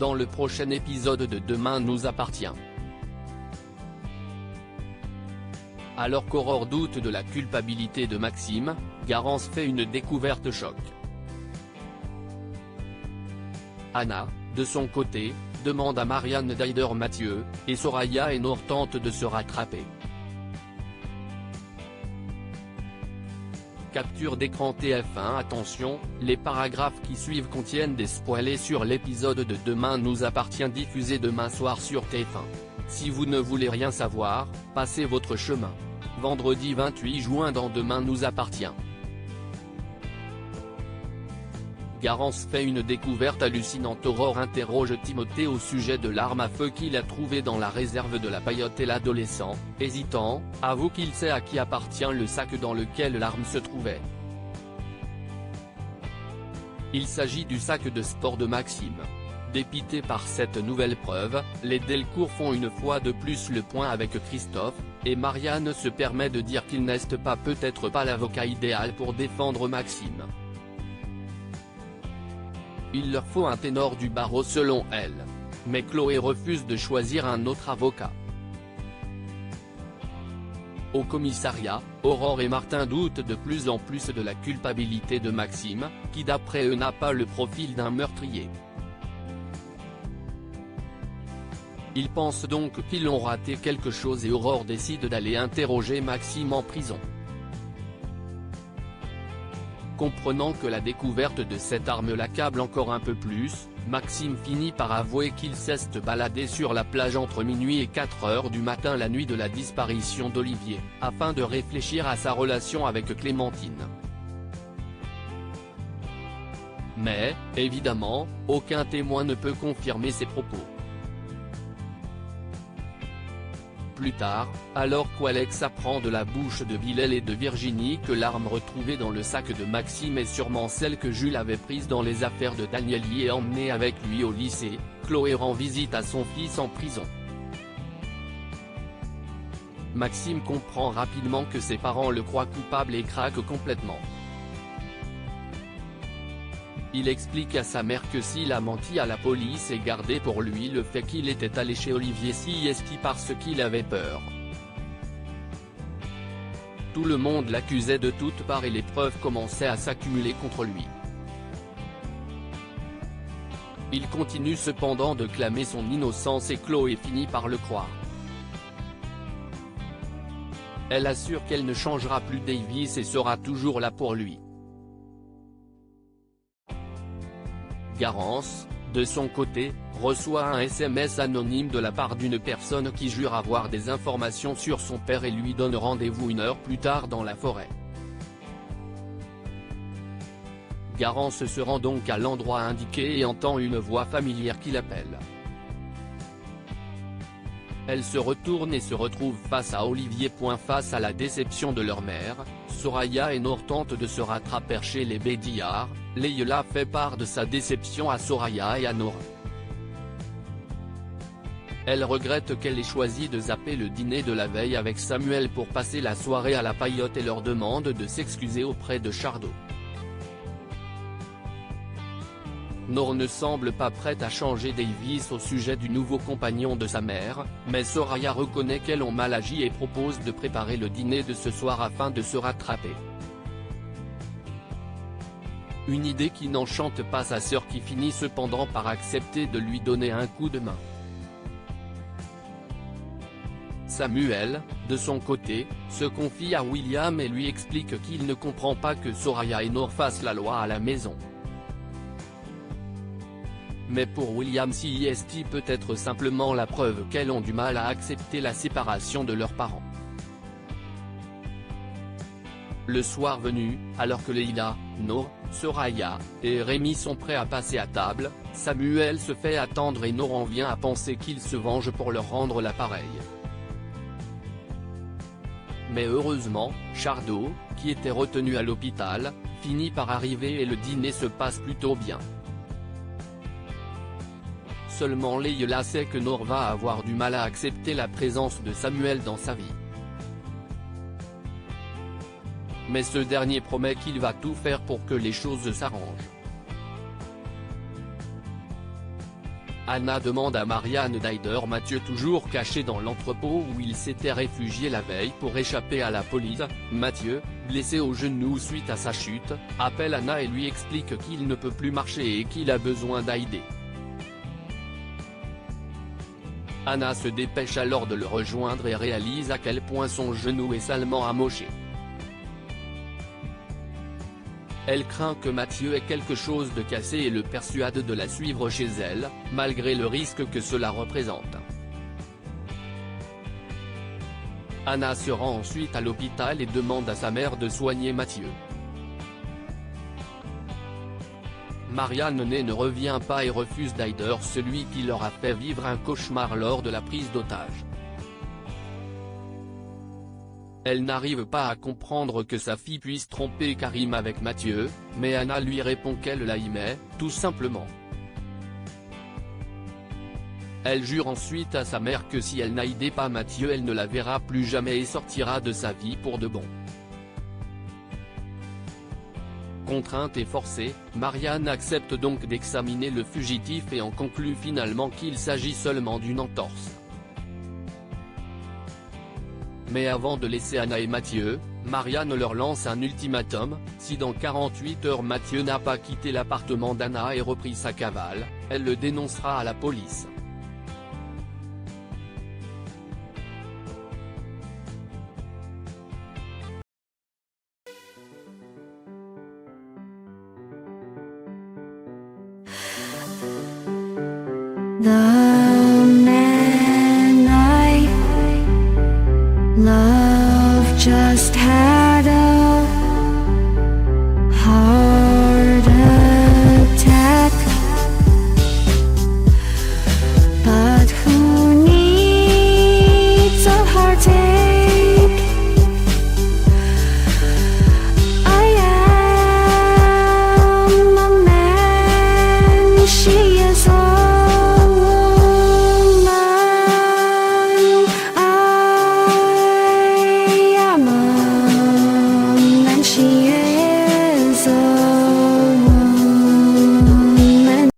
dans le prochain épisode de Demain nous appartient. Alors qu'Aurore doute de la culpabilité de Maxime, Garance fait une découverte choc. Anna, de son côté, demande à Marianne d'Haider-Mathieu, et Soraya et Nour tentent de se rattraper. Capture d'écran TF1. Attention, les paragraphes qui suivent contiennent des spoilers sur l'épisode de Demain nous appartient diffusé demain soir sur TF1. Si vous ne voulez rien savoir, passez votre chemin. Vendredi 28 juin dans Demain nous appartient. Garance fait une découverte hallucinante. Aurore interroge Timothée au sujet de l'arme à feu qu'il a trouvée dans la réserve de la Paillote et l'adolescent, hésitant, avoue qu'il sait à qui appartient le sac dans lequel l'arme se trouvait. Il s'agit du sac de sport de Maxime. Dépités par cette nouvelle preuve, les Delcourt font une fois de plus le point avec Christophe, et Marianne se permet de dire qu'il n'est peut-être pas l'avocat idéal pour défendre Maxime. Il leur faut un ténor du barreau selon elle. Mais Chloé refuse de choisir un autre avocat. Au commissariat, Aurore et Martin doutent de plus en plus de la culpabilité de Maxime, qui d'après eux n'a pas le profil d'un meurtrier. Ils pensent donc qu'ils ont raté quelque chose et Aurore décide d'aller interroger Maxime en prison. Comprenant que la découverte de cette arme l'accable encore un peu plus, Maxime finit par avouer qu'il s'est baladé sur la plage entre minuit et 4 heures du matin la nuit de la disparition d'Olivier, afin de réfléchir à sa relation avec Clémentine. Mais, évidemment, aucun témoin ne peut confirmer ces propos. Plus tard, alors qu'Alex apprend de la bouche de Bilal et de Virginie que l'arme retrouvée dans le sac de Maxime est sûrement celle que Jules avait prise dans les affaires de Danieli et emmenée avec lui au lycée, Chloé rend visite à son fils en prison. Maxime comprend rapidement que ses parents le croient coupable et craque complètement. Il explique à sa mère que s'il a menti à la police et gardé pour lui le fait qu'il était allé chez Olivier Siesti parce qu'il avait peur. Tout le monde l'accusait de toutes parts et les preuves commençaient à s'accumuler contre lui. Il continue cependant de clamer son innocence et Chloé finit par le croire. Elle assure qu'elle ne changera plus Davis et sera toujours là pour lui. Garance, de son côté, reçoit un SMS anonyme de la part d'une personne qui jure avoir des informations sur son père et lui donne rendez-vous 1 heure plus tard dans la forêt. Garance se rend donc à l'endroit indiqué et entend une voix familière qui l'appelle. Elle se retourne et se retrouve face à Olivier. Face à la déception de leur mère, Soraya et Nour tentent de se rattraper chez les Bédillard. Leïla fait part de sa déception à Soraya et à Nour. Elle regrette qu'elle ait choisi de zapper le dîner de la veille avec Samuel pour passer la soirée à la Paillote et leur demande de s'excuser auprès de Chardot. Nour ne semble pas prête à changer Davis au sujet du nouveau compagnon de sa mère, mais Soraya reconnaît qu'elles ont mal agi et propose de préparer le dîner de ce soir afin de se rattraper. Une idée qui n'enchante pas sa sœur qui finit cependant par accepter de lui donner un coup de main. Samuel, de son côté, se confie à William et lui explique qu'il ne comprend pas que Soraya et Nour fassent la loi à la maison. Mais pour William Siesti peut être simplement la preuve qu'elles ont du mal à accepter la séparation de leurs parents. Le soir venu, alors que Leïla, Nour, Soraya, et Rémi sont prêts à passer à table, Samuel se fait attendre et Nour en vient à penser qu'il se venge pour leur rendre l'appareil. Mais heureusement, Chardot, qui était retenu à l'hôpital, finit par arriver et le dîner se passe plutôt bien. Seulement Leïla sait que Nour va avoir du mal à accepter la présence de Samuel dans sa vie. Mais ce dernier promet qu'il va tout faire pour que les choses s'arrangent. Anna demande à Marianne d'aider Mathieu, toujours caché dans l'entrepôt où il s'était réfugié la veille pour échapper à la police. Mathieu, blessé au genou suite à sa chute, appelle Anna et lui explique qu'il ne peut plus marcher et qu'il a besoin d'aider. Anna se dépêche alors de le rejoindre et réalise à quel point son genou est salement amoché. Elle craint que Mathieu ait quelque chose de cassé et le persuade de la suivre chez elle, malgré le risque que cela représente. Anna se rend ensuite à l'hôpital et demande à sa mère de soigner Mathieu. Marianne ne revient pas et refuse d'aider celui qui leur a fait vivre un cauchemar lors de la prise d'otage. Elle n'arrive pas à comprendre que sa fille puisse tromper Karim avec Mathieu, mais Anna lui répond qu'elle l'aimait, tout simplement. Elle jure ensuite à sa mère que si elle n'aidait pas Mathieu, elle ne la verra plus jamais et sortira de sa vie pour de bon. Contrainte et forcée, Marianne accepte donc d'examiner le fugitif et en conclut finalement qu'il s'agit seulement d'une entorse. Mais avant de laisser Anna et Mathieu, Marianne leur lance un ultimatum: si dans 48 heures Mathieu n'a pas quitté l'appartement d'Anna et repris sa cavale, elle le dénoncera à la police. The man I love just had